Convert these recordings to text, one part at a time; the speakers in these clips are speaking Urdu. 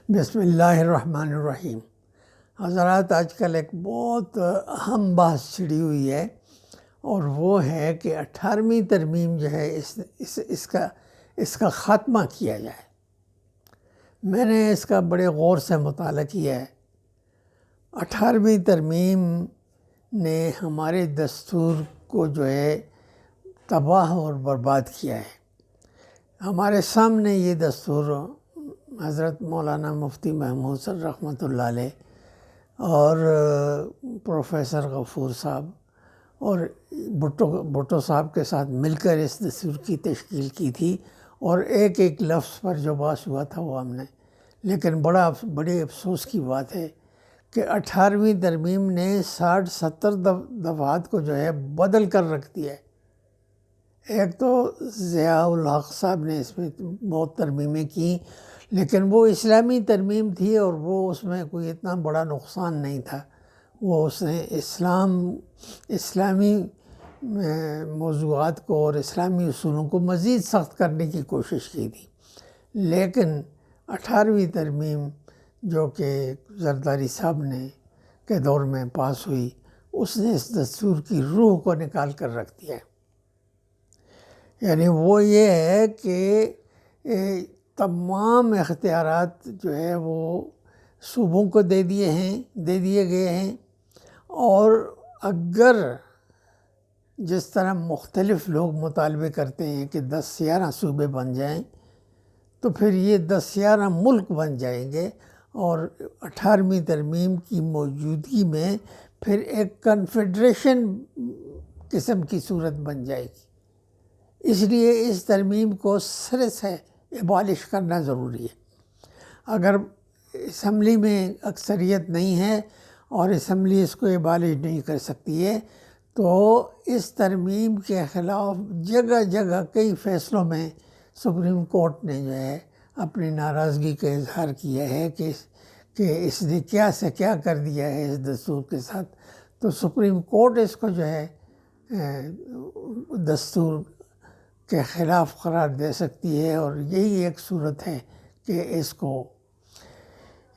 بسم اللہ الرحمن الرحیم۔ حضرات، آج کل ایک بہت اہم بحث چھڑی ہوئی ہے، اور وہ ہے کہ 18ویں ترمیم جو ہے اس کا خاتمہ کیا جائے۔ میں نے اس کا بڑے غور سے مطالعہ کیا ہے۔ 18ویں ترمیم نے ہمارے دستور کو جو ہے تباہ اور برباد کیا ہے۔ ہمارے سامنے یہ دستور حضرت مولانا مفتی محمود سر رحمۃ اللہ علیہ اور پروفیسر غفور صاحب اور بھٹو صاحب کے ساتھ مل کر اس دستور کی تشکیل کی تھی، اور ایک ایک لفظ پر جو بحث ہوا تھا وہ ہم نے، لیکن بڑے افسوس کی بات ہے کہ 18ویں ترمیم نے 60-70 دفعات کو جو ہے بدل کر رکھ دیا ہے۔ ایک تو ضیاء الحق صاحب نے اس میں بہت ترمیمیں کی، لیکن وہ اسلامی ترمیم تھی اور وہ اس میں کوئی اتنا بڑا نقصان نہیں تھا۔ وہ اس نے اسلامی موضوعات کو اور اسلامی اصولوں کو مزید سخت کرنے کی کوشش کی تھی۔ لیکن 18ویں ترمیم جو کہ زرداری صاحب کے دور میں پاس ہوئی، اس نے اس دستور کی روح کو نکال کر رکھ دیا ہے۔ یعنی وہ یہ ہے کہ تمام اختیارات جو ہے وہ صوبوں کو دے دیے گئے ہیں، اور اگر جس طرح مختلف لوگ مطالبے کرتے ہیں کہ 10-11 صوبے بن جائیں، تو پھر یہ 10-11 ملک بن جائیں گے، اور 18ویں ترمیم کی موجودگی میں پھر ایک کنفیڈریشن قسم کی صورت بن جائے گی۔ اس لیے اس ترمیم کو سرے سے ایبالش کرنا ضروری ہے۔ اگر اسمبلی میں اکثریت نہیں ہے اور اسمبلی اس کو ایبالش نہیں کر سکتی ہے، تو اس ترمیم کے خلاف جگہ جگہ کئی فیصلوں میں سپریم کورٹ نے جو ہے اپنی ناراضگی کا اظہار کیا ہے کہ اس نے کیا سے کیا کر دیا ہے اس دستور کے ساتھ۔ تو سپریم کورٹ اس کو جو ہے دستور کے خلاف قرار دے سکتی ہے، اور یہی ایک صورت ہے کہ اس کو،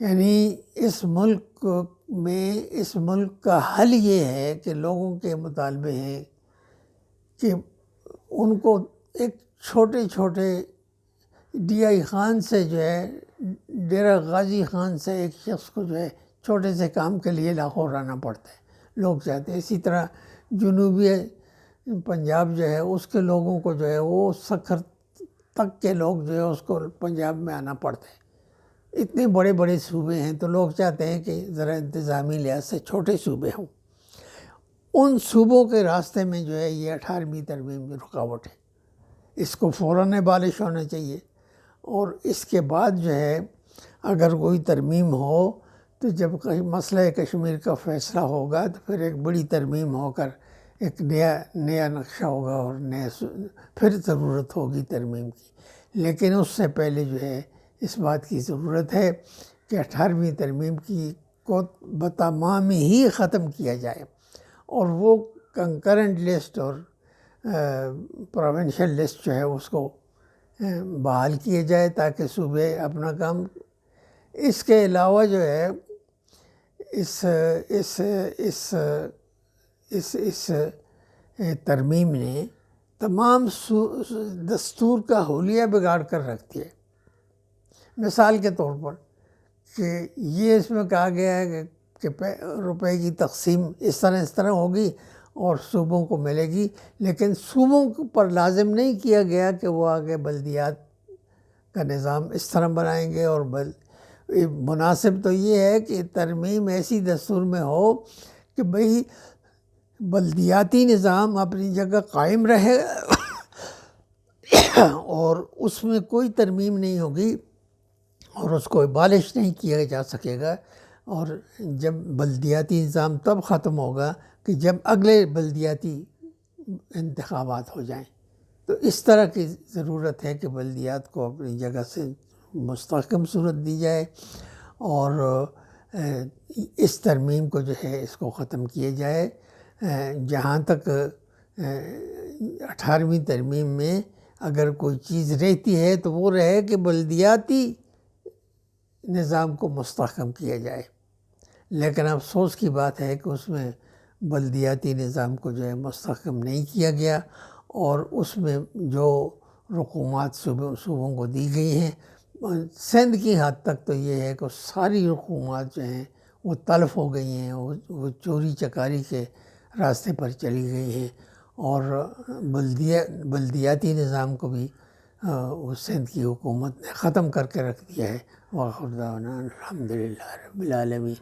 یعنی اس ملک کا حل یہ ہے کہ لوگوں کے مطالبے ہیں کہ ان کو ایک چھوٹے ڈی آئی خان سے جو ہے، ڈیرہ غازی خان سے ایک شخص کو جو ہے چھوٹے سے کام کے لیے لاہور آنا پڑتا ہے، لوگ چاہتے ہیں۔ اسی طرح جنوبی پنجاب جو ہے، اس کے لوگوں کو جو ہے وہ سکھر تک کے لوگ جو ہے اس کو پنجاب میں آنا پڑتا ہے۔ اتنے بڑے بڑے صوبے ہیں تو لوگ چاہتے ہیں کہ ذرا انتظامی لحاظ سے چھوٹے صوبے ہوں۔ ان صوبوں کے راستے میں جو ہے یہ 18ویں ترمیم کی رکاوٹ ہے۔ اس کو فوراً ایبالش ہونا چاہیے، اور اس کے بعد جو ہے اگر کوئی ترمیم ہو تو جب مسئلہ کشمیر کا فیصلہ ہوگا تو پھر ایک بڑی ترمیم ہو کر ایک نیا نقشہ ہوگا، اور پھر ضرورت ہوگی ترمیم کی۔ لیکن اس سے پہلے جو ہے اس بات کی ضرورت ہے کہ 18ویں ترمیم کو بتمام ہی ختم کیا جائے، اور وہ کنکرنٹ لسٹ اور پروونشل لسٹ جو ہے اس کو بحال کیے جائے تاکہ صوبے اپنا کام۔ اس کے علاوہ جو ہے اس ترمیم نے تمام دستور کا حلیہ بگاڑ کر رکھ دیا۔ مثال کے طور پر کہ یہ اس میں کہا گیا ہے کہ روپے کی تقسیم اس طرح ہوگی اور صوبوں کو ملے گی، لیکن صوبوں پر لازم نہیں کیا گیا کہ وہ آگے بلدیات کا نظام اس طرح بنائیں گے۔ اور مناسب تو یہ ہے کہ ترمیم ایسی دستور میں ہو کہ بھئی بلدیاتی نظام اپنی جگہ قائم رہے اور اس میں کوئی ترمیم نہیں ہوگی، اور اس کو ایبالش نہیں کیا جا سکے گا۔ اور جب بلدیاتی نظام تب ختم ہوگا کہ جب اگلے بلدیاتی انتخابات ہو جائیں۔ تو اس طرح کی ضرورت ہے کہ بلدیات کو اپنی جگہ سے مستحکم صورت دی جائے، اور اس ترمیم کو جو ہے اس کو ختم کیا جائے۔ جہاں تک 18ویں ترمیم میں اگر کوئی چیز رہتی ہے تو وہ رہے کہ بلدیاتی نظام کو مستحکم کیا جائے، لیکن افسوس کی بات ہے کہ اس میں بلدیاتی نظام کو جو ہے مستحکم نہیں کیا گیا، اور اس میں جو رقومات صوبوں کو دی گئی ہیں، سندھ کی حد تک تو یہ ہے کہ ساری رقومات جو ہیں وہ تلف ہو گئی ہیں، وہ چوری چکاری کے راستے پر چلی گئی ہیں، اور بلدیاتی نظام کو بھی وہ سندھ کی حکومت نے ختم کر کے رکھ دیا ہے۔ وآخر دعوانا الحمدللہ رب العالمین۔